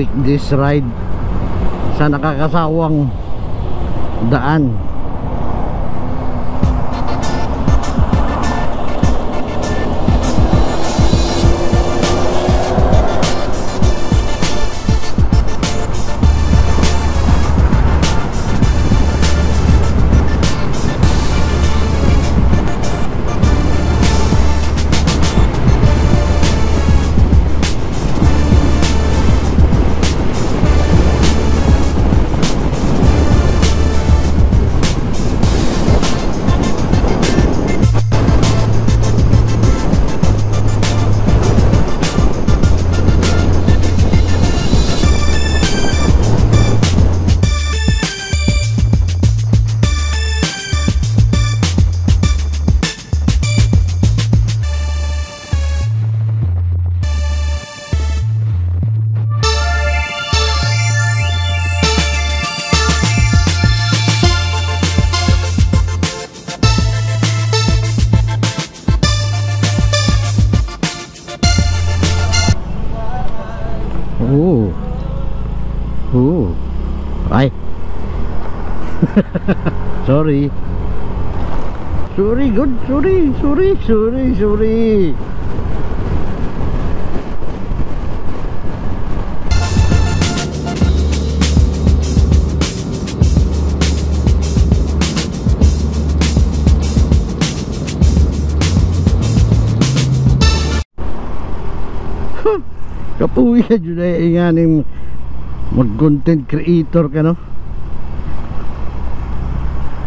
weekdays ride sa nakakasawang daan. Ay. Sorry. Kapuwi ka dyan ay inganing mag-content creator ka, no?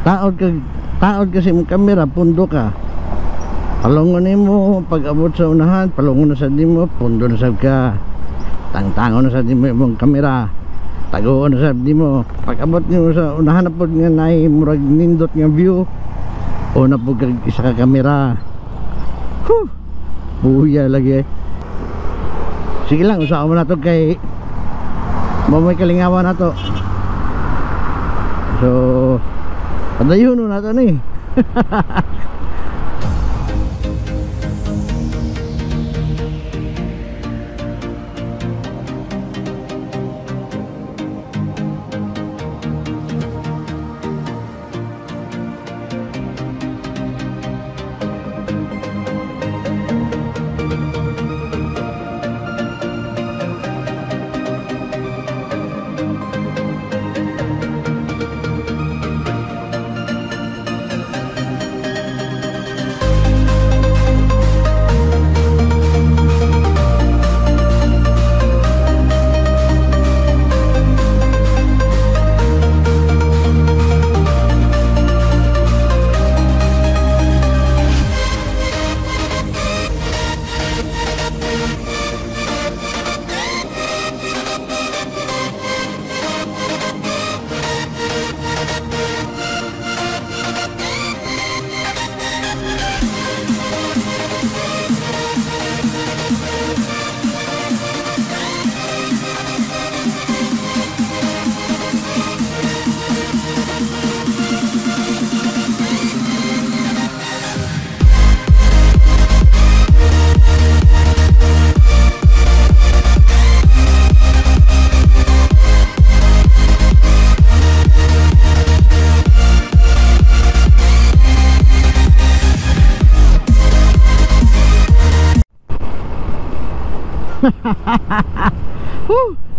Taod kasi mong kamera, pundo ka. Palungon mo pag abot sa unahan, palungon na sa di mo, pundo na sa ka. Tangtango na sa di mo yung kamera, tago na sa di mo. Pag abot nyo sa unahan na po nga nai murag nindot nga view, o na po isa ka kamera. Buya lagi eh. Sige lang, usaha mo na to kay mamay kalingawan na to. So padayon na to ni.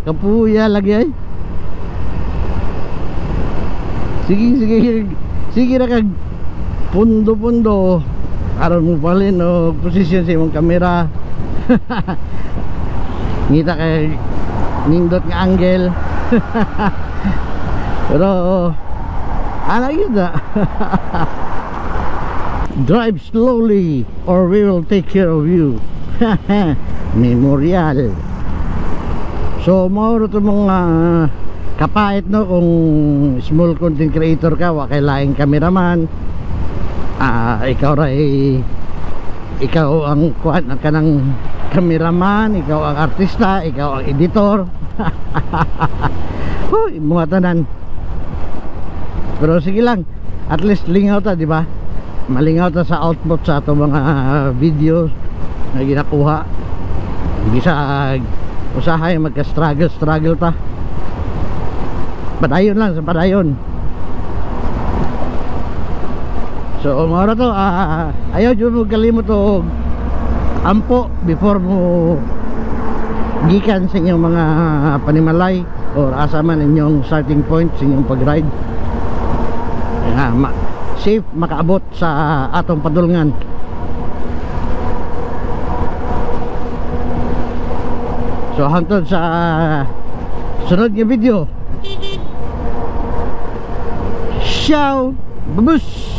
Kapuya lagi ay. Sige ra kag pundo aron mo palin o posisyon sa imong kamera. Ngita kay nindot nga angle. Pero ana yun na. Drive slowly or we will take care of you. Memorial. So mauro to mga kapait, no, kung small content creator ka, wa kay laing cameraman. Ikaw ang kuan kanang cameraman, ikaw ang artista, ikaw ang editor. Hoy, mga tanan. Pero sige lang, at least lingaw ta, di ba? Malingaw ta sa output sa ato mga videos na ginakuha. Bisag usahay magka-struggle ta. Padayon lang sa padayon. So mara to, ayaw jud mo kalimot og ampo before mo gikan sa inyong mga panimalay or asa man inyong starting point sa inyong pag-ride. Safe makaabot sa atong padulngan. So hangtod sa sunod nga video. Ciao! Babus!